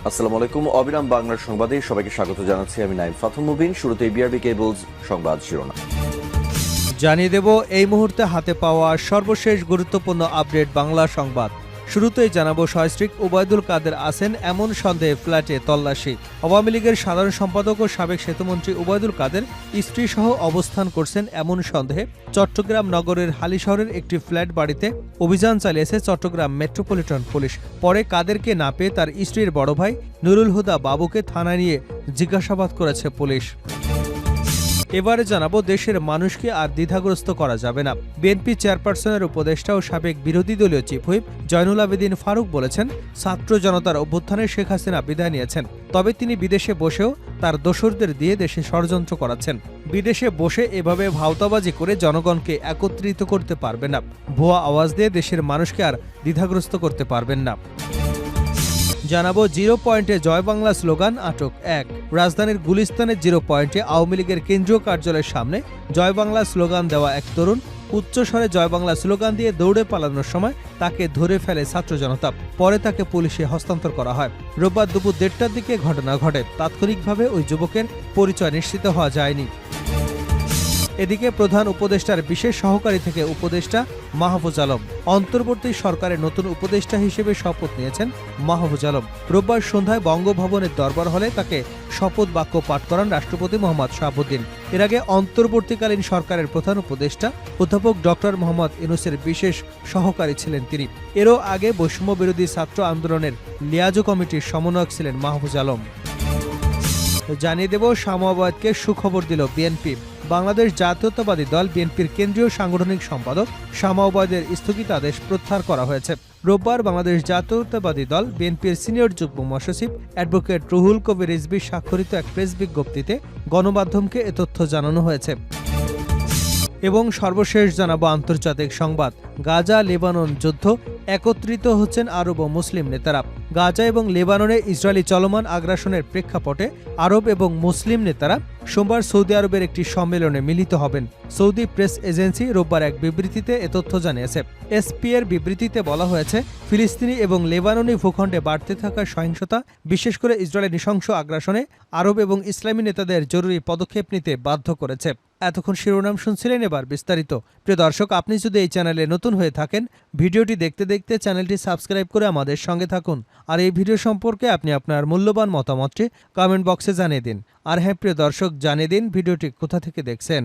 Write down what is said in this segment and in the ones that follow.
আসসালামু আলাইকুম। অবিরাম বাংলার সংবাদে সবাইকে স্বাগত জানাচ্ছি। আমি নাইম ফাথুম মুবিন। শুরুতে বিআরবি কেবলস সংবাদ শিরোনাম জানিয়ে দেব এই মুহূর্তে হাতে পাওয়া সর্বশেষ গুরুত্বপূর্ণ আপডেট বাংলা সংবাদ। শুরুতেই জানাবো সস্ত্রীক ওবায়দুল কাদের আছেন এমন সন্দেহে ফ্ল্যাটে তল্লাশি। আওয়ামী লীগের সাধারণ সম্পাদক ও সাবেক সেতুমন্ত্রী ওবায়দুল কাদের স্ত্রীসহ অবস্থান করছেন এমন সন্দেহে চট্টগ্রাম নগরের হালিশহরের একটি ফ্ল্যাট বাড়িতে অভিযান চালিয়েছে চট্টগ্রাম মেট্রোপলিটন পুলিশ। পরে কাদেরকে না পেয়ে তার স্ত্রীর বড় ভাই নুরুল হুদা বাবুকে থানায় নিয়ে জিজ্ঞাসাবাদ করেছে পুলিশ। এবারে জানাবো দেশের মানুষকে আর দ্বিধাগ্রস্ত করা যাবে না। বিএনপি চেয়ারপারসনের উপদেষ্টা ও সাবেক বিরোধী দলীয় চিফ হুইপ জয়নুল আবেদিন ফারুক বলেছেন, ছাত্র জনতার অভ্যুত্থানে শেখ হাসিনা বিদায় নিয়েছেন, তবে তিনি বিদেশে বসেও তার দোসরদের দিয়ে দেশে ষড়যন্ত্র করাচ্ছেন। বিদেশে বসে এভাবে ভাওতাবাজি করে জনগণকে একত্রিত করতে পারবেন না। ভুয়া আওয়াজ দিয়ে দেশের মানুষকে আর দ্বিধাগ্রস্ত করতে পারবেন না। জানাবো জিরো পয়েন্টে জয় বাংলা স্লোগান আটক এক। রাজধানীর গুলিস্তানের জিরো পয়েন্টে আওয়ামী লীগের কেন্দ্রীয় কার্যালয়ের সামনে জয় বাংলা স্লোগান দেওয়া এক তরুণ উচ্চস্বরে জয় বাংলা স্লোগান দিয়ে দৌড়ে পালানোর সময় তাকে ধরে ফেলে ছাত্র জনতা। পরে তাকে পুলিশে হস্তান্তর করা হয়। রোববার দুপুর 1:30টার দিকে ঘটনা ঘটে। তাৎক্ষণিকভাবে ওই যুবকের পরিচয় নিশ্চিত হওয়া যায়নি। এদিকে প্রধান উপদেষ্টার বিশেষ সহকারী থেকে উপদেষ্টা মাহফুজ আলম অন্তর্বর্তী সরকারের নতুন উপদেষ্টা হিসেবে শপথ নিয়েছেন মাহফুজ আলম। রোববার সন্ধ্যায় বঙ্গভবনের দরবার হলে তাকে শপথ বাক্য পাঠ করান রাষ্ট্রপতি মোহাম্মদ শাহাবুদ্দিন। এর আগে অন্তর্বর্তীকালীন সরকারের প্রধান উপদেষ্টা অধ্যাপক ডক্টর মোহাম্মদ ইউনূসের বিশেষ সহকারী ছিলেন তিনি। এরও আগে বৈষম্য বিরোধী ছাত্র আন্দোলনের লিয়াজো কমিটির সমন্বয়ক ছিলেন মাহফুজ আলম। জানিয়ে দেব শামআবাদকে সুখবর দিল বিএনপি। বাংলাদেশ জাতীয়তাবাদী দল বিএনপির কেন্দ্রীয় সাংগঠনিক সম্পাদক শামআবাদের স্থগিতাদেশ প্রত্যাহার করা হয়েছে। রোববার বাংলাদেশ জাতীয়তাবাদী দল বিএনপির সিনিয়র যুগ্ম মহাসচিব অ্যাডভোকেট রুহুল কবির রিজভী স্বাক্ষরিত এক প্রেস বিজ্ঞপ্তিতে গণমাধ্যমকে এ তথ্য জানানো হয়েছে। এবং সর্বশেষ জানাবো আন্তর্জাতিক সংবাদ। গাজা লেবানন যুদ্ধ, একত্রিত হচ্ছেন আরব ও মুসলিম নেতারা। গাজা এবং লেবাননে ইসরায়েলি চলমান আগ্রাসনের প্রেক্ষাপটে আরব এবং মুসলিম নেতারা সোমবার সৌদি আরবের একটি সম্মেলনে মিলিত হবেন। সৌদি প্রেস এজেন্সি রোববার এক বিবৃতিতে এ তথ্য জানিয়েছে। এসপি এর বিবৃতিতে বলা হয়েছে, ফিলিস্তিনি এবং লেবাননি ভূখণ্ডে বাড়তে থাকা সহিংসতা, বিশেষ করে ইসরায়েলের নৃশংস আগ্রাসনে আরব এবং ইসলামী নেতাদের জরুরি পদক্ষেপ নিতে বাধ্য করেছে। এতক্ষণ শিরোনাম শুনছিলেন, এবার বিস্তারিত। প্রিয় দর্শক, আপনি যদি এই চ্যানেলে নতুন হয়ে থাকেন, ভিডিওটি দেখতে দেখতে চ্যানেলটি সাবস্ক্রাইব করে আমাদের সঙ্গে থাকুন। আর এই ভিডিও সম্পর্কে আপনি আপনার মূল্যবান মতামতটি কমেন্ট বক্সে জানিয়ে দিন। আর হ্যাঁ প্রিয় দর্শক, জানিয়ে দিন ভিডিওটি কোথা থেকে দেখছেন।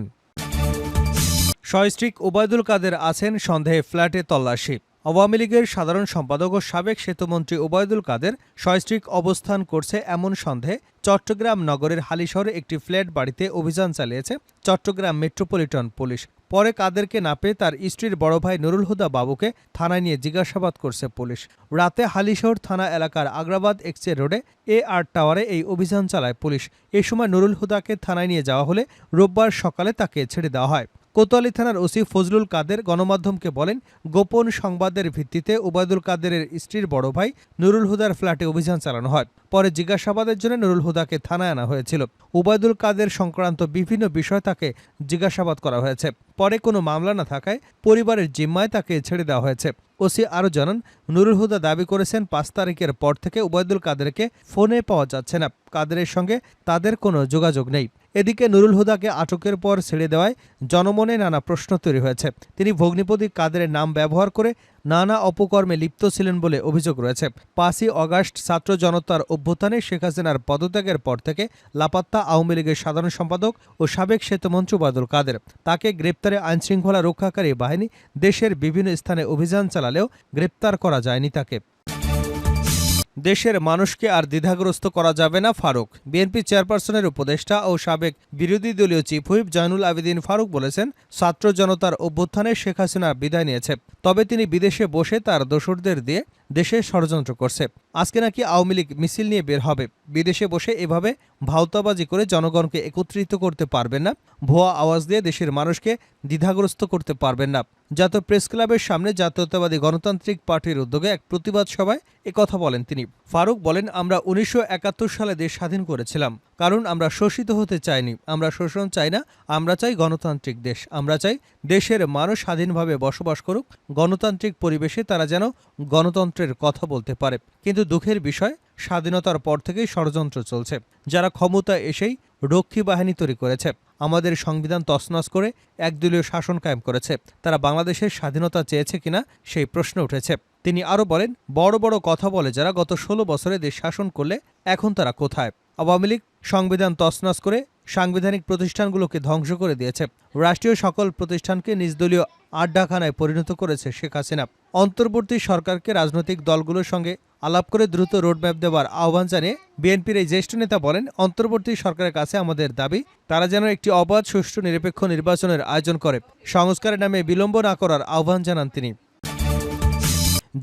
সস্ত্রীক ওবায়দুল কাদের আছেন সন্দেহে ফ্ল্যাটে তল্লাশি। আওয়ামী লীগের সাধারণ সম্পাদক ও সাবেক সেতুমন্ত্রী ওবায়দুল কাদের সস্ত্রীক অবস্থান করছে এমন সন্দেহে চট্টগ্রাম নগরের হালিশহরে একটি ফ্ল্যাট বাড়িতে অভিযান চালিয়েছে চট্টগ্রাম মেট্রোপলিটন পুলিশ। পরে কাদেরকে না পেয়ে তার স্ত্রীর বড় ভাই নুরুল হুদা বাবুকে থানায় নিয়ে জিজ্ঞাসাবাদ করছে পুলিশ। রাতে হালিশহর থানা এলাকার আগ্রাবাদ এক্সচেঞ্জ রোডে AR টাওয়ারে এই অভিযান চালায় পুলিশ। এ সময় নুরুল হুদাকে থানায় নিয়ে যাওয়া হলে রোববার সকালে তাকে ছেড়ে দেওয়া হয়। কোতোয়ালি থানার ওসি ফজলুল কাদের গণমাধ্যমকে বলেন, গোপন সংবাদের ভিত্তিতে ওবায়দুল কাদেরের স্ত্রীর বড় ভাই নুরুল হুদার ফ্ল্যাটে অভিযান চালানো হয়। পরে জিজ্ঞাসাবাদের জন্য নুরুল হুদাকে থানায় আনা হয়েছিল। ওবায়দুল কাদের সংক্রান্ত বিভিন্ন বিষয় তাকে জিজ্ঞাসাবাদ করা হয়েছে। পরে কোনো মামলা না থাকায় পরিবারের জিম্মায় তাকে ছেড়ে দেওয়া হয়েছে। ওসি আরও জানান, নুরুল হুদা দাবি করেছেন 5 তারিখের পর থেকে ওবায়দুল কাদেরকে ফোনে পাওয়া যাচ্ছে না। কাদেরের সঙ্গে তাদের কোনো যোগাযোগ নেই। এদিকে নুরুল হুদাকে আটকের পর ছেড়ে দেওয়ায় জনমনে নানা প্রশ্ন তৈরি হয়েছে। তিনি ভগ্নিপতি কাদেরের নাম ব্যবহার করে নানা অপকর্মে লিপ্ত ছিলেন বলে অভিযোগ রয়েছে। 5ই আগস্ট ছাত্র জনতার অভ্যুত্থানে শেখ হাসিনার পদত্যাগের পর থেকে লাপাত্তা আওয়ামী লীগের সাধারণ সম্পাদক ও সাবেক সেতুমন্ত্রী ওবায়দুল কাদের। তাকে গ্রেপ্তারে আইনশৃঙ্খলা রক্ষাকারী বাহিনী দেশের বিভিন্ন স্থানে অভিযান চালালেও গ্রেপ্তার করা যায়নি তাকে। দেশের মানুষকে আর দ্বিধাগ্রস্ত করা যাবে না ফারুক। বিএনপি চেয়ারপারসনের উপদেষ্টা ও সাবেক বিরোধী দলীয় চিফ হুইপ জয়নুল আবেদিন ফারুক বলেছেন, ছাত্র জনতার অভ্যুত্থানে শেখ হাসিনা বিদায় নিয়েছে, তবে তিনি বিদেশে বসে তার দোসরদের দিয়ে দেশে ষড়যন্ত্র করছে। আজকে নাকি আওয়ামী লীগ মিছিল নিয়ে বের হবে। বিদেশে বসে এভাবে ভাওতাবাজি করে জনগণকে একত্রিত করতে পারবেন না। ভুয়া আওয়াজ দিয়ে দেশের মানুষকে দ্বিধাগ্রস্ত করতে পারবেন না। জাতীয় প্রেস ক্লাবের সামনে জাতীয়তাবাদী গণতান্ত্রিক পার্টির উদ্যোগে এক প্রতিবাদ সভায় একথা বলেন তিনি। ফারুক বলেন, আমরা 1971 সালে দেশ স্বাধীন করেছিলাম, কারণ আমরা শোষিত হতে চাইনি, আমরা শোষণ চাই না, আমরা চাই গণতান্ত্রিক দেশ। আমরা চাই দেশের মানুষ স্বাধীনভাবে বসবাস করুক, গণতান্ত্রিক পরিবেশে তারা যেন গণতন্ত্রের কথা বলতে পারে। কিন্তু দুঃখের বিষয়, স্বাধীনতার পর থেকেই ষড়যন্ত্র চলছে। যারা ক্ষমতায় এসেই রক্ষী বাহিনী তৈরি করেছে, আমাদের সংবিধান তছনছ করে একদলীয় শাসন কায়েম করেছে, তারা বাংলাদেশের স্বাধীনতা চেয়েছে কিনা সেই প্রশ্ন উঠেছে। তিনি আরও বলেন, বড় বড় কথা বলে যারা গত 16 বছরে দেশ শাসন করলে এখন তারা কোথায়? আওয়ামী লীগ সংবিধান তছনছ করে সাংবিধানিক প্রতিষ্ঠানগুলোকে ধ্বংস করে দিয়েছে। রাষ্ট্রীয় সকল প্রতিষ্ঠানকে নিজ-দলীয় আড্ডাখানায় পরিণত করেছে শেখ হাসিনা। অন্তর্বর্তী সরকারকে রাজনৈতিক দলগুলোর সঙ্গে আলাপ করে দ্রুত রোডম্যাপ দেওয়ার আহ্বান জানিয়ে বিএনপির এই জ্যেষ্ঠ নেতা বলেন, অন্তর্বর্তী সরকারের কাছে আমাদের দাবি, তারা যেন একটি অবাধ, সুষ্ঠু, নিরপেক্ষ নির্বাচনের আয়োজন করে সংস্কারের নামে বিলম্ব না করার আহ্বান জানান তিনি।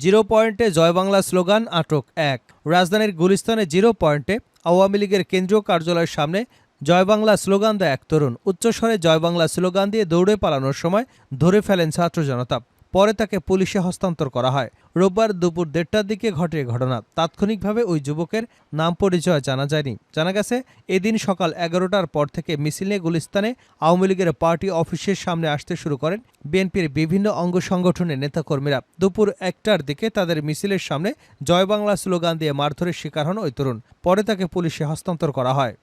0 পয়েন্টে জয় বাংলা স্লোগান আটক 1। রাজধানীর গুলিস্তানে 0 পয়েন্টে আওয়ামী লীগের কেন্দ্রীয় কার্যালয়ের সামনে জয় বাংলা স্লোগান দেয় এক তরুণ। উচ্চস্বরে জয় বাংলা স্লোগান দিয়ে দৌড়ে পালানোর সময় ধরে ফেলেন ছাত্র জনতা। পরে তাকে পুলিশে হস্তান্তর করা হয়। রোববার দুপুর 1:30টার দিকে ঘটে ঘটনা। তাৎক্ষণিকভাবে ওই যুবকের নাম পরিচয় জানা যায়নি। জানা গেছে, এদিন সকাল 11টার পর থেকে মিছিল নিয়ে গুলিস্তানে আওয়ামী লীগের পার্টি অফিসের সামনে আসতে শুরু করেন বিএনপির বিভিন্ন অঙ্গ সংগঠনের নেতাকর্মীরা। দুপুর 1টার দিকে তাদের মিছিলের সামনে জয় বাংলা স্লোগান দিয়ে মারধরের শিকার হন ওই তরুণ। পরে তাকে পুলিশে হস্তান্তর করা হয়।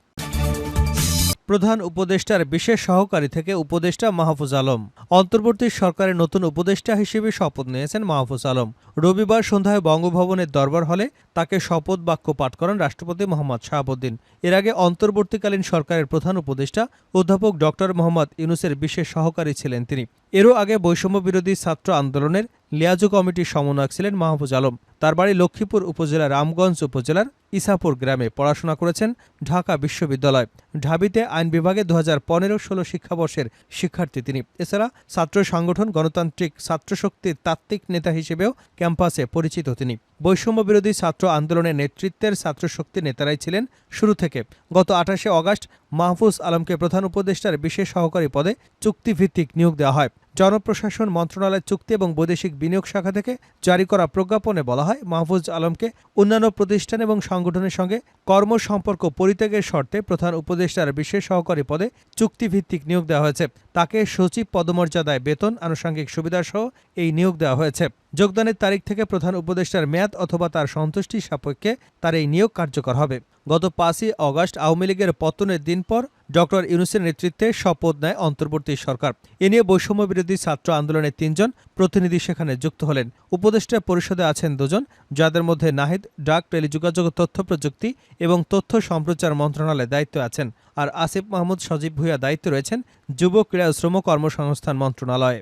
প্রধান উপদেষ্টার বিশেষ সহকারী থেকে উপদেষ্টা মাহফুজ আলম। অন্তর্বর্তী সরকারের নতুন উপদেষ্টা হিসেবে শপথ নিয়েছেন মাহফুজ আলম। রবিবার সন্ধ্যায় বঙ্গভবনের দরবার হলে তাকে শপথ বাক্য পাঠ করেন রাষ্ট্রপতি মোহাম্মদ শাহাবুদ্দিন। এর আগে অন্তর্বর্তীকালীন সরকারের প্রধান উপদেষ্টা অধ্যাপক ডক্টর মোহাম্মদ ইউনূসের বিশেষ সহকারী ছিলেন তিনি। এরও আগে বৈষম্য বিরোধী ছাত্র আন্দোলনের লিয়াজু কমিটির সমন্বয়ক ছিলেন মাহফুজ আলম। তার বাড়ি লক্ষ্মীপুর উপজেলার রামগঞ্জ উপজেলার ইসাপুর গ্রামে। পড়াশোনা করেছেন ঢাকা বিশ্ববিদ্যালয়। ঢাবিতে আইন বিভাগে 2015-16 শিক্ষাবর্ষের শিক্ষার্থী তিনি। এছাড়া ছাত্র সংগঠন গণতান্ত্রিক ছাত্রশক্তির তাত্ত্বিক নেতা হিসেবেও ক্যাম্পাসে পরিচিত তিনি। বৈষম্য বিরোধী ছাত্র আন্দোলনের নেতৃত্বের ছাত্রশক্তির নেতারাই ছিলেন শুরু থেকে। গত 28শে অগাস্ট মাহফুজ আলমকে প্রধান উপদেষ্টার বিশেষ সহকারী পদে চুক্তিভিত্তিক নিয়োগ দেওয়া হয়। জনপ্রশাসন মন্ত্রণালয়ের চুক্তি এবং বৈদেশিক বিনিয়োগ শাখা থেকে জারি করা প্রজ্ঞাপনে বলা হয়, মাহফুজ আলমকে অন্যান্য প্রতিষ্ঠান এবং সংগঠনের সঙ্গে কর্মসম্পর্ক পরিত্যাগের শর্তে প্রধান উপদেষ্টার বিশেষ সহকারী পদে চুক্তিভিত্তিক নিয়োগ দেওয়া হয়েছে। তাকে সচিব পদমর্যাদায় বেতন, আনুষঙ্গিক সুবিধাসহ এই নিয়োগ দেওয়া হয়েছে। যোগদানের তারিখ থেকে প্রধান উপদেষ্টার মেয়াদ অথবা তার সন্তুষ্টি সাপেক্ষে তার এই নিয়োগ কার্যকর হবে। গত 5ই অগাস্ট আওয়ামী লীগের পতনের দিন পর ডক্টর ইউনূসের নেতৃত্বে শপথ নেয় অন্তর্বর্তী সরকার। এ নিয়ে বৈষম্য বিরোধী ছাত্র আন্দোলনের 3 জন প্রতিনিধি সেখানে যুক্ত হলেন। উপদেষ্টা পরিষদে আছেন 2 জন, যাদের মধ্যে নাহিদ ডাক, টেলিযোগাযোগ, তথ্য প্রযুক্তি এবং তথ্য সম্প্রচার মন্ত্রণালয়ে দায়িত্ব আছেন, আর আসিফ মাহমুদ সজীব ভূঁইয়া দায়িত্বে রয়েছেন যুব, ক্রীড়া ও শ্রম কর্মসংস্থান মন্ত্রণালয়ে।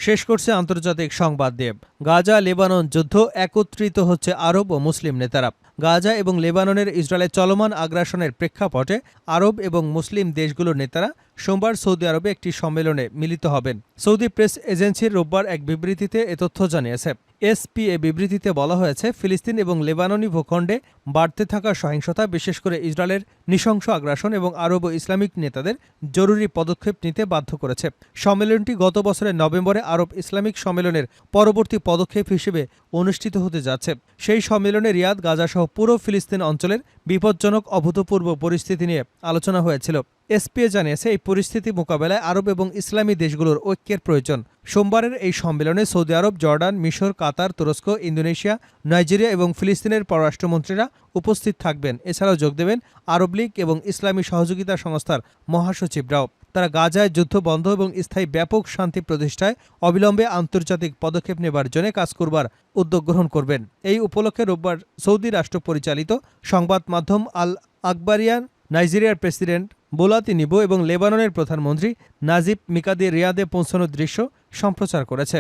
শেষ করছে আন্তর্জাতিক সংবাদ দিয়ে। গাজা লেবানন যুদ্ধ, একত্রিত হচ্ছে আরব ও মুসলিম নেতারা। গাজা এবং লেবাননের ইসরায়েলের চলমান আগ্রাসনের প্রেক্ষাপটে আরব এবং মুসলিম দেশগুলোর নেতারা সোমবার সৌদি আরবে একটি সম্মেলনে মিলিত হবেন। সৌদি প্রেস এজেন্সির রোববার এক বিবৃতিতে এ তথ্য জানিয়েছে। এসপিএ বিবৃতিতে বলা হয়েছে, ফিলিস্তিন এবং লেবাননি ভূখণ্ডে বাড়তে থাকা সহিংসতা, বিশেষ করে ইসরায়েলের নৃশংস আগ্রাসন এবং আরব ও ইসলামিক নেতাদের জরুরি পদক্ষেপ নিতে বাধ্য করেছে। সম্মেলনটি গত বছরের নভেম্বরে আরব ইসলামিক সম্মেলনের পরবর্তী পদক্ষেপ হিসেবে অনুষ্ঠিত হতে যাচ্ছে। সেই সম্মেলনে রিয়াদ, গাজাসহ পুরো ফিলিস্তিন অঞ্চলের বিপজ্জনক অভূতপূর্ব পরিস্থিতি নিয়ে আলোচনা হয়েছিল। এসপিএ জানিয়েছে, এই পরিস্থিতি মোকাবেলায় আরব এবং ইসলামী দেশগুলোর ঐক্যের প্রয়োজন। সোমবারের এই সম্মেলনে সৌদি আরব, জর্ডান, মিশর, কাতার, তুরস্ক, ইন্দোনেশিয়া, নাইজেরিয়া এবং ফিলিস্তিনের পররাষ্ট্রমন্ত্রীরা উপস্থিত থাকবেন। এছাড়াও যোগ দেবেন আরব লীগ এবং ইসলামী সহযোগিতা সংস্থার মহাসচিবরাও। তারা গাজায় যুদ্ধ বন্ধ এবং স্থায়ী ব্যাপক শান্তি প্রতিষ্ঠায় অবিলম্বে আন্তর্জাতিক পদক্ষেপ নেবার জন্য কাজ করবার উদ্যোগ গ্রহণ করবেন। এই উপলক্ষে রোববার সৌদি রাষ্ট্র পরিচালিত সংবাদ মাধ্যম আল আকবারিয়ান নাইজেরিয়ার প্রেসিডেন্ট বোলা তিনিবু এবং লেবাননের প্রধানমন্ত্রী নাজিব মিকাদি রিয়াদে পৌঁছানোর দৃশ্য সম্প্রচার করেছে।